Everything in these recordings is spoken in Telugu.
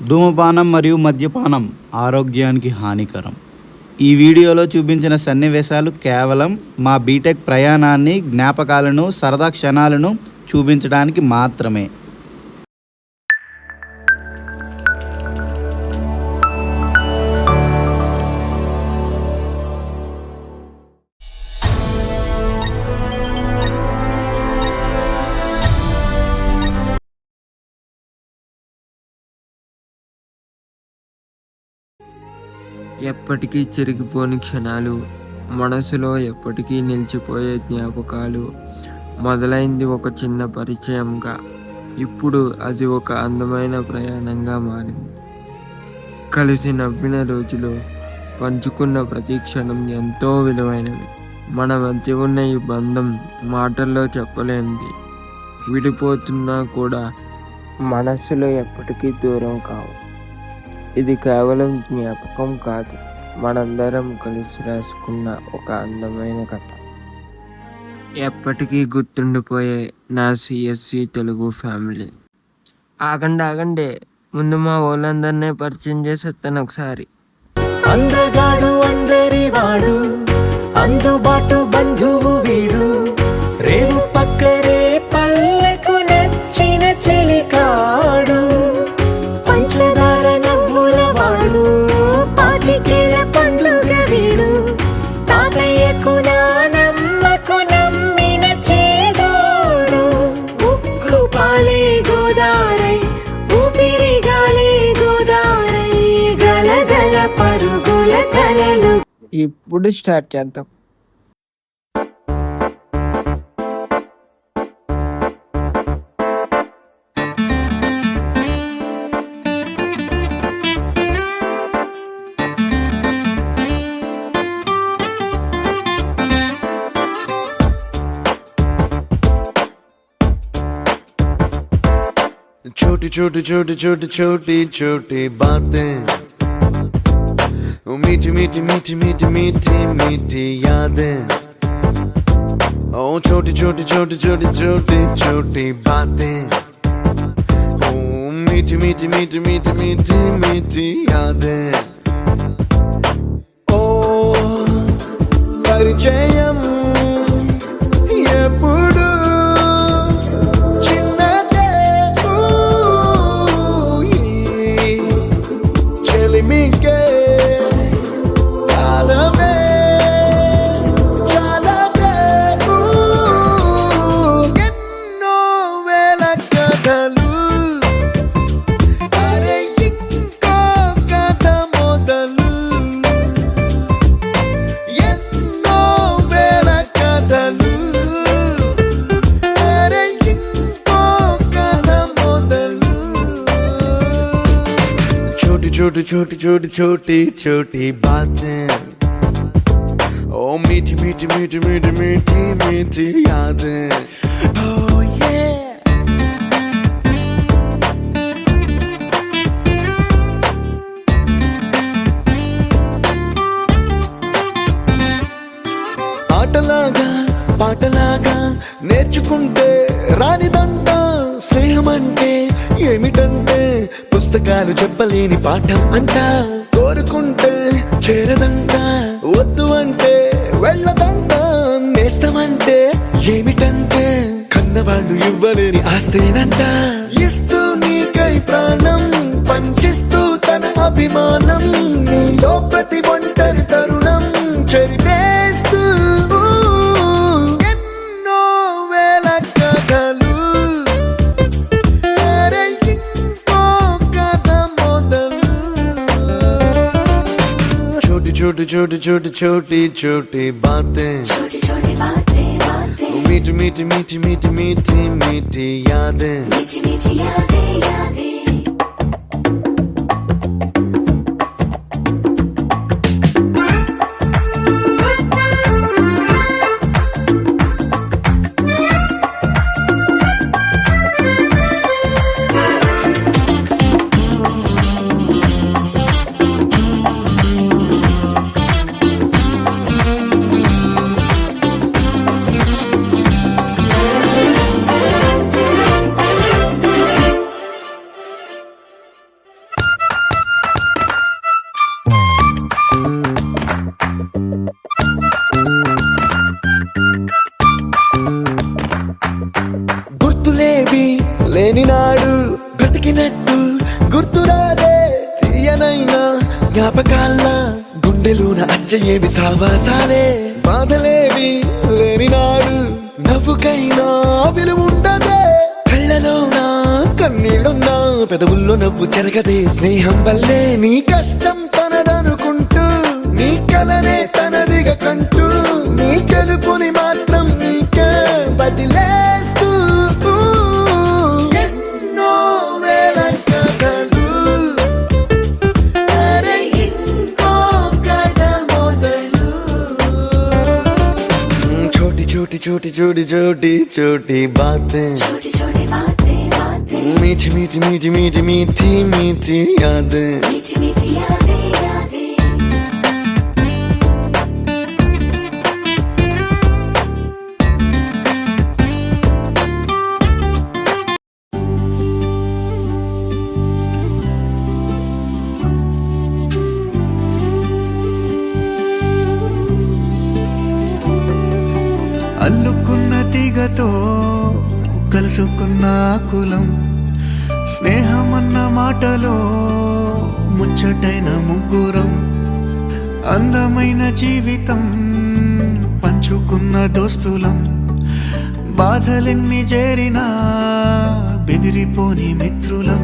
ధూమపానం మరియు మద్యపానం ఆరోగ్యానికి హానికరం. ఈ వీడియోలో చూపించిన సన్నివేశాలు కేవలం మా బీటెక్ ప్రయాణాన్ని, జ్ఞాపకాలను, సరదా క్షణాలను చూపించడానికి మాత్రమే. ఎప్పటికీ చెరిగిపోని క్షణాలు, మనసులో ఎప్పటికీ నిలిచిపోయే జ్ఞాపకాలు. మొదలైంది ఒక చిన్న పరిచయంగా, ఇప్పుడు అది ఒక అందమైన ప్రయాణంగా మారింది. కలిసి నవ్విన రోజులు, పంచుకున్న ప్రతి క్షణం ఎంతో విలువైనవి. మన మధ్య ఉన్న ఈ బంధం మాటల్లో చెప్పలేనిది. విడిపోతున్నా కూడా మనసులో ఎప్పటికీ దూరం కావు. ఇది కేవలం జ్ఞాపకం కాదు, మనందరం కలిసి రాసుకున్న ఒక అందమైన కథ. ఎప్పటికీ గుర్తుండిపోయే నా సిఎస్సి తెలుగు ఫ్యామిలీ. ఆగండి, ముందు మా వాళ్ళందరినీ పరిచయం చేసేస్తాను ఒకసారి. అందగాడు అందరి వాడు, అందుబాటు బంధువు వీడు, రేవు పక్కరే పల్లెకు నచ్చిన చెలికాడు, పంచదార నవ్వుల వాడు, పాతికేల పండుగ వీడు, తాతయ్యకు నానమ్మకు నమ్మిన చేదోడు, ఉక్కు పాలే గోదారై, ఊపిరి గాలే గోదారై, గలగల పరుగుల కలలు. ఇప్పుడు స్టార్ట్ చేద్దాం. छोटी छोटी छोटी छोटी छोटी छोटी बातें, मीठी मीठी मीठी मीठी मीठी मीठी यादें. ओ छोटी छोटी छोटी छोटी छोटी छोटी बातें, ओ मीठी मीठी मीठी मीठी मीठी मीठी यादें. ओ परिचयम ఎప్పుడు छोटी छोटी छोटी छोटी छोटी बातें, ओ मीठी मीठी मीठी मीठी मीठी मीठी यादें. Oh yeah. ఆటలాగా పాటలాగా నేర్చుకుంటే రానిదంట స్నేహం అంటే ఏమిటంటే, పుస్తకాలు చెప్పలేని పాఠం అంట, కోరుకుంటే చేరదంట, వద్దు అంటే వెళ్ళదంట, నేస్తమంటే ఏమిటంటే కన్నవాళ్ళు ఇవ్వలేని ఆస్తేనంట, ఇస్తూ నీకై ప్రాణం పంచిస్తూ తన అభిమానం, నీలో ప్రతి ఒంటరి తరుణం చెరిపేస్తూ ఎన్నో వేల కథలు. छोटी छोटी छोटी छोटी छोटी बातें, छोटी छोटी बातें बातें, मीठी मीठी मीठी मीठी मीठी मीठी यादें, मीठी मीठी यादें यादें. లేని నాడు బ్రతికినట్టు గుర్తురాదే తీయనైనా జ్ఞాపకాల గుండెలోన అచ్చయేవి సావాసాలే బాధలేవి లేని నాడు నవ్వుకైనా విలువుండదే కళ్ళలోన కన్నీళ్ళున్నా పెదవుల్లో నవ్వు చెరగదే స్నేహం వల్లే నీ కష్టం తనదనుకుంటూ నీ కలనే తనదిగా కంటూ నీ గెలుపుని మాత్రం నీకే బదిలేస్తూ ఎన్నో వేల కథలు అరే ఇంకో కథ మొదలు छोटी छोटी छोटी छोटी छोटी छोटी बातें छोटी छोटी बातें बातें मीठी मीठी मीठी मीठी मीठी मीठी यादें मीठी मीठी यादें यादें అల్లుకున్న తీగతో కలుసుకున్న కులం స్నేహమన్న మాటలో ముచ్చటైన ముగ్గురం అందమైన జీవితం పంచుకున్న దోస్తులం బాధలెన్ని చేరినా బెదిరిపోని మిత్రులం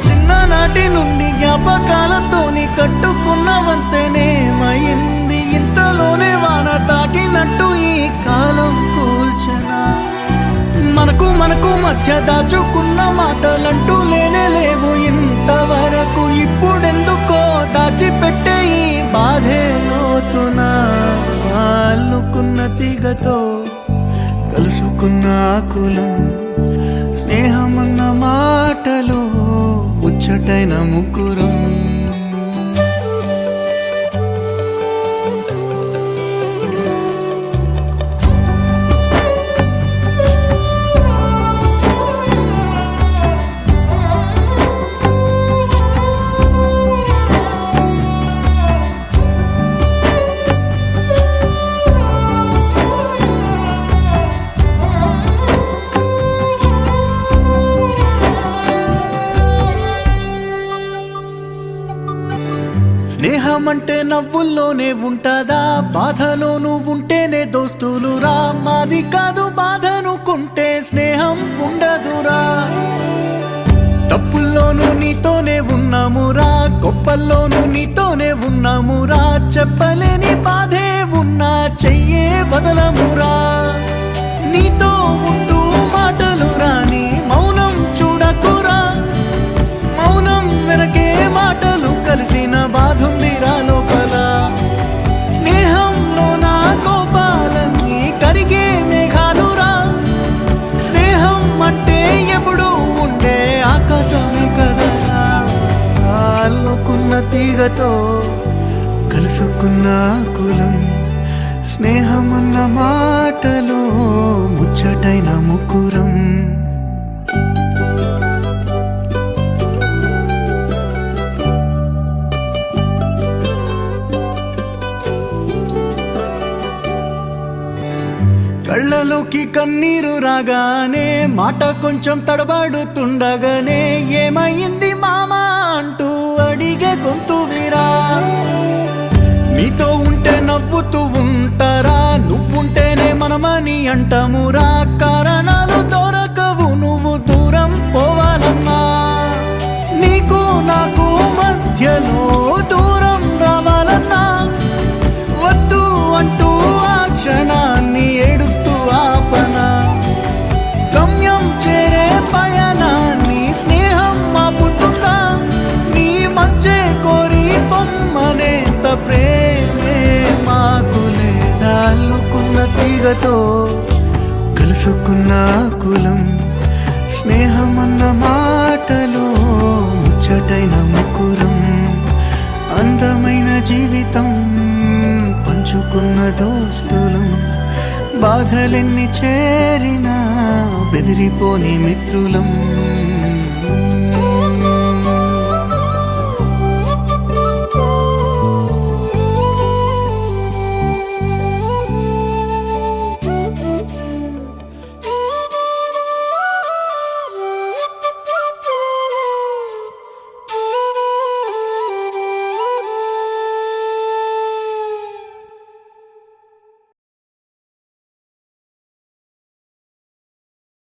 చిన్ననాటి నుండి జ్ఞాపకాలతోని కట్టుకున్న వంతెనేమైంది ఇంతలోనే వాన తాకినట్టు ఈ కాలం కూల్చనా మనకు మధ్య దాచుకున్న మాటలంటూ లేనే లేవు ఇంతవరకు ఇప్పుడెందుకో దాచిపెట్టే ఈ బాధే లోతునా అల్లుకున్న తీగతో కలుసుకున్న కులం స్నేహమన్న మాటలో ముచ్చటైన ముగ్గురం స్నేహమంటే నవ్వుల్లోనే ఉంటదా బాధలోనూ ఉంటేనే దోస్తులురా మాది కాదు బాధనుకుంటే స్నేహం ఉండదురా తప్పుల్లోనూ నీతోనే ఉన్నామురా గొప్పల్లోనూ నీతోనే ఉన్నామురా చెప్పలేని బాధే ఉన్నా చెయ్యే వదలమురా నీతో ఉంటూ మాటలు రాని మౌనం చూడకురా మౌనం వెనకే మాటలు కలిసిన బాధుందిరా లోపల స్నేహంలో నా కోపాలన్నీ కరిగే మేఘాలురా స్నేహం అంటే ఎప్పుడు ఉండే ఆకాశమే కదరా అల్లుకున్న తీగతో కలుసుకున్న కులం స్నేహమన్న మాటలో ముచ్చటైన ముగ్గురం కళ్ళలోకి కన్నీరు రాగానే మాట కొంచెం తడబడుతుండగానే ఏమైంది మామా అంటూ అడిగే గొంతు విరా నీతో ఉంటే నవ్వుతూ ఉంటారా నువ్వుంటేనే మనమని అంటామురా కారణాలు దొరకవు నువ్వు దూరం పోవాలన్నా నీకు నాకు మధ్యలో దూరం రావాలన్నా వద్దు అంటూ ఆ క్షణాన్ని ఏడుస్తూ ఆపనా గమ్యం చేరే పయనాన్ని స్నేహం ఆపుతుందా నీ మంచే కోరి పొమ్మనేంత ప్రేమే మాకు లేదా అల్లుకున్న తీగతో కలుసుకున్న కులం స్నేహమన్న మాటలో ముచ్చటైన ముగ్గురం అందమైన జీవితం పంచుకున్న దోస్తులం బాధలెన్ని చేరినా బెదిరిపోని మిత్రులం